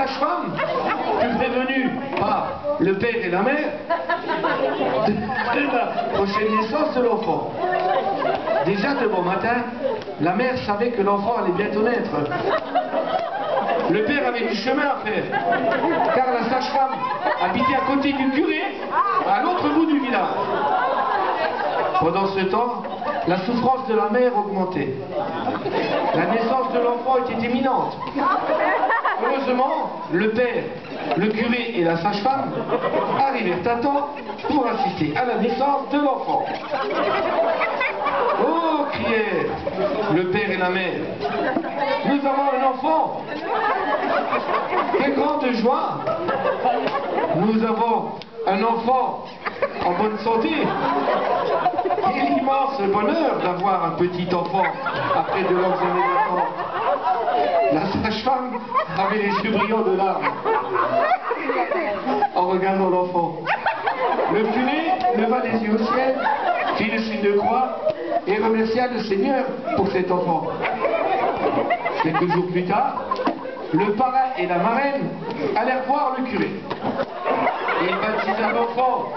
sage-femme fut prévenue par le père et la mère de la prochaine naissance de l'enfant. Déjà de bon matin, la mère savait que l'enfant allait bientôt naître. Le père avait du chemin à faire, car la sage-femme habitait à côté du curé, à l'autre bout du village. Pendant ce temps, la souffrance de la mère augmentait. La naissance de l'enfant était imminente. Heureusement, le père, le curé et la sage-femme arrivèrent à temps pour assister à la naissance de l'enfant. Oh, crièrent le père et la mère, nous avons un enfant! Quelle grande joie! Nous avons un enfant en bonne santé! Quel immense bonheur d'avoir un petit enfant après de longues années d'attente! La sage-femme avait les yeux brillants de larmes en regardant l'enfant. Le curé leva les yeux au ciel, fit le signe de croix et remercia le Seigneur pour cet enfant. Quelques jours plus tard, le parrain et la marraine allèrent voir le curé. Ils baptisèrent l'enfant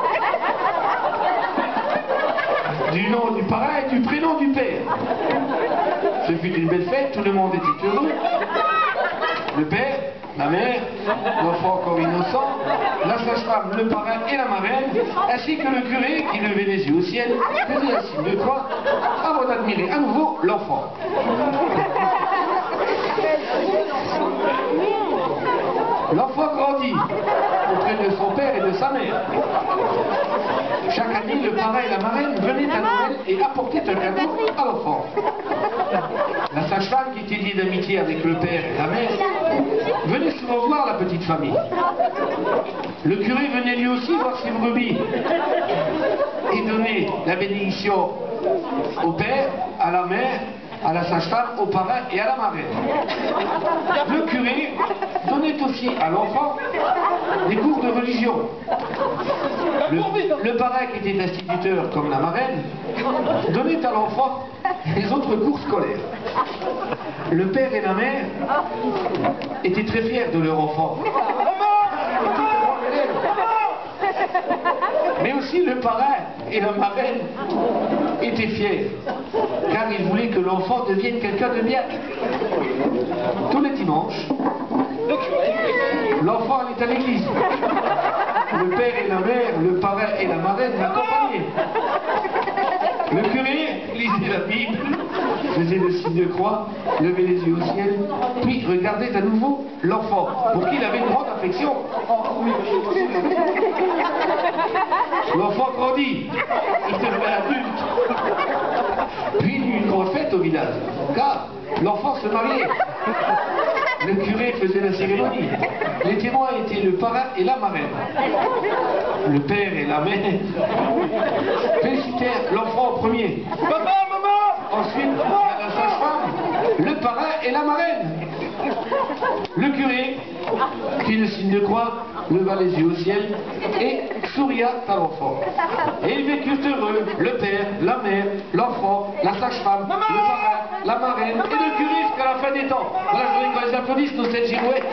du nom du parrain et du prénom du père. Ce fut une belle fête, tout le monde était heureux. Le père, la mère, l'enfant encore innocent, la sage-femme, le parrain et la marraine, ainsi que le curé qui levait les yeux au ciel, faisait un signe de croix avant d'admirer à nouveau l'enfant. L'enfant grandit auprès de son père et de sa mère. Chaque année, le parrain et la marraine venaient à Noël et apportaient un cadeau à l'enfant. La sage-femme, qui était liée d'amitié avec le père et la mère, venait souvent voir la petite famille. Le curé venait lui aussi voir ses brebis et donnait la bénédiction au père, à la mère, à la sage-femme, au parrain et à la marraine. Le curé donnait aussi à l'enfant des cours de religion. Le parrain, qui était instituteur comme la marraine, donnait à l'enfant les autres cours scolaires. Le père et la mère étaient très fiers de leur enfant. Mais aussi le parrain et la marraine étaient fiers, car ils voulaient que l'enfant devienne quelqu'un de bien. Tous les dimanches, l'enfant allait à l'église. Le père et la mère, le parrain et la marraine l'accompagnaient. Le curé lisait la Bible, faisait le signe de croix, levait les yeux au ciel, puis regardait à nouveau l'enfant, pour qui il avait une grande affection. L'enfant grandit, il devint adulte. Puis il y eut une grande fête au village, car l'enfant se mariait. Le curé faisait la cérémonie. Les témoins étaient le parrain et la marraine. Le père et la mère félicitèrent l'enfant en premier. Papa, maman! Ensuite, la sage-femme, le parrain et la marraine. Le curé fit le signe de croix, leva les yeux au ciel et souria à l'enfant. Et ils vécurent heureux, le père, la mère, l'enfant, la sage-femme, le parrain, la marraine et le curé jusqu'à la fin des temps. Voilà, je voudrais qu'on les applaudisse, nos 7 girouettes.